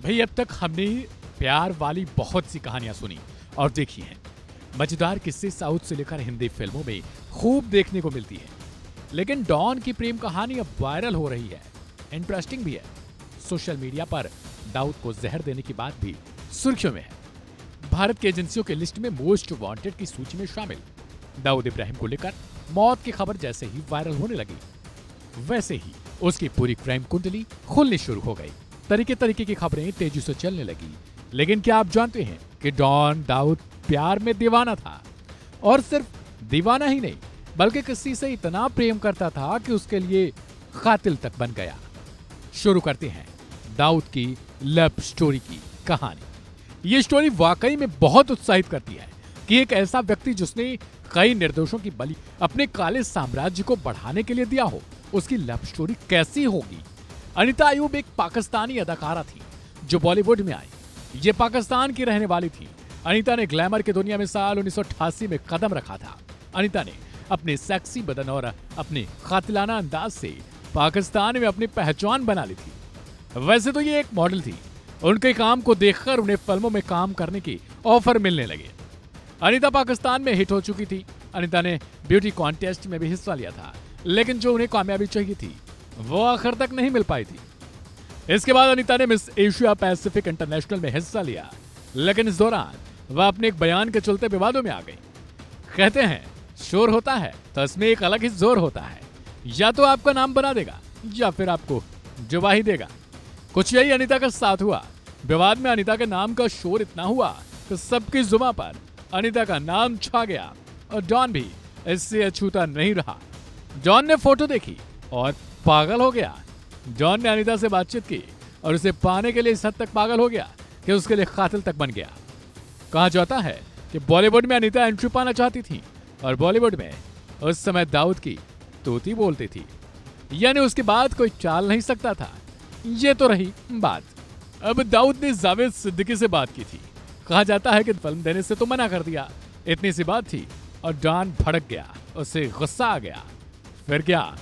भाई अब तक हमने प्यार वाली बहुत सी कहानियां सुनी और देखी हैं। मजेदार किस्से साउथ से लेकर हिंदी फिल्मों में खूब देखने को मिलती है, लेकिन डॉन की प्रेम कहानी अब वायरल हो रही है। इंटरेस्टिंग भी है। सोशल मीडिया पर दाऊद को जहर देने की बात भी सुर्खियों में है। भारत की एजेंसियों की लिस्ट में मोस्ट वांटेड की सूची में शामिल दाऊद इब्राहिम को लेकर मौत की खबर जैसे ही वायरल होने लगी, वैसे ही उसकी पूरी क्राइम कुंडली खुलनी शुरू हो गई। तरीके तरीके की खबरें तेजी से चलने लगी। लेकिन क्या आप जानते हैं कि डॉन दाऊद प्यार में दीवाना था, और सिर्फ दीवाना ही नहीं बल्कि किसी से इतना प्रेम करता था कि उसके लिए कातिल तक बन गया। शुरू करते हैं दाऊद की लव स्टोरी की कहानी। ये स्टोरी वाकई में बहुत उत्साहित करती है कि एक ऐसा व्यक्ति जिसने कई निर्दोषों की बलि अपने काले साम्राज्य को बढ़ाने के लिए दिया हो, उसकी लव स्टोरी कैसी होगी। अनीता अयूब एक पाकिस्तानी अदाकारा थी जो बॉलीवुड में आई। ये पाकिस्तान की रहने वाली थी। अनीता ने ग्लैमर की दुनिया में साल 1988 में कदम रखा था। अनीता ने अपने सेक्सी बदन और अपने कातिलाना अंदाज से पाकिस्तान में अपनी पहचान बना ली थी। वैसे तो ये एक मॉडल थी। उनके काम को देखकर उन्हें फिल्मों में काम करने की ऑफर मिलने लगे। अनीता पाकिस्तान में हिट हो चुकी थी। अनीता ने ब्यूटी कॉन्टेस्ट में भी हिस्सा लिया था, लेकिन जो उन्हें कामयाबी चाहिए थी वो आखिर तक नहीं मिल पाई थी। इसके बाद अनीता ने मिस एशिया पैसिफिक इंटरनेशनल में हिस्सा लिया, लेकिन इस दौरान वह अपने एक बयान के चलते विवादों में आ गई। कहते हैं शोर होता है तो इसमें एक अलग ही जोर होता है, या तो आपका नाम बना देगा या फिर आपको जुबा ही देगा। कुछ यही अनीता का साथ हुआ। विवाद में अनीता के नाम का शोर इतना हुआ कि सबकी जुबां पर अनीता का नाम छा गया, और जॉन भी इससे अछूता नहीं रहा। जॉन ने फोटो देखी और पागल हो गया। जॉन ने अनीता से बातचीत की और उसे पाने के लिए इस हद तक पागल हो गया कि उसके लिए कातिल तक बन गया। कहा जाता है कि बॉलीवुड में अनीता एंट्री पाना चाहती थी और बॉलीवुड में उस समय दाऊद की तोती बोलती थी, यानी उसके बाद कोई चाल नहीं सकता था। ये तो रही बात। अब दाऊद ने जावेद सिद्दीकी से बात की थी। कहा जाता है कि फिल्म देने से तो मना कर दिया, इतनी सी बात थी, और डॉन भड़क गया, उसे गुस्सा आ गया। फिर क्या,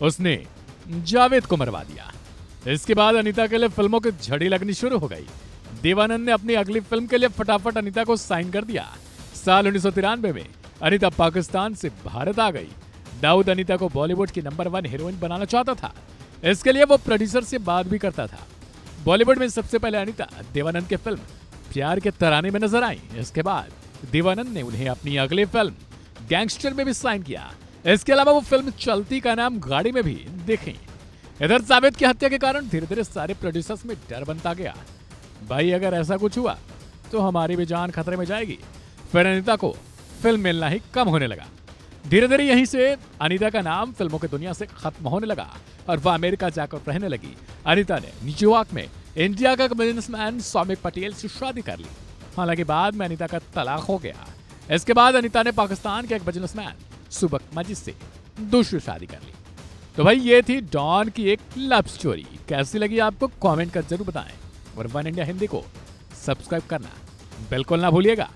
उसने जावेद को मरवा दिया। इसके बाद अनीता के लिए फिल्मों की झड़ी लगनी शुरू हो गई। देवानंद ने अपनी अगली फिल्म के लिए फटाफट अनीता को साइन कर दिया। साल 1993 में अनीता पाकिस्तान से भारत आ गई। दाऊद अनीता को बॉलीवुड की नंबर 1 हीरोइन बनाना चाहता था। इसके लिए वो प्रोड्यूसर से बात भी करता था। बॉलीवुड में सबसे पहले अनीता देवानंद के फिल्म प्यार के तराने में नजर आई। इसके बाद देवानंद ने उन्हें अपनी अगली फिल्म गैंगस्टर में भी साइन किया। इसके अलावा वो फिल्म चलती का नाम गाड़ी में भी देखी। इधर जावेद की हत्या के कारण धीरे धीरे सारे प्रोड्यूसर्स में डर बनता गया। भाई अगर ऐसा कुछ हुआ तो हमारी भी जान खतरे में जाएगी। फिर अनीता को फिल्म मिलना ही कम होने लगा। धीरे धीरे यहीं से अनीता का नाम फिल्मों की दुनिया से खत्म होने लगा और वह अमेरिका जाकर रहने लगी। अनीता ने न्यूयॉर्क में इंडिया का बिजनेसमैन सौमिक पटेल से शादी कर ली। हालांकि बाद में अनीता का तलाक हो गया। इसके बाद अनीता ने पाकिस्तान के एक बिजनेसमैन सुबक मजिद से दूसरी शादी कर ली। तो भाई ये थी डॉन की एक लव स्टोरी। कैसी लगी आपको कमेंट कर जरूर बताएं, और वन इंडिया हिंदी को सब्सक्राइब करना बिल्कुल ना भूलिएगा।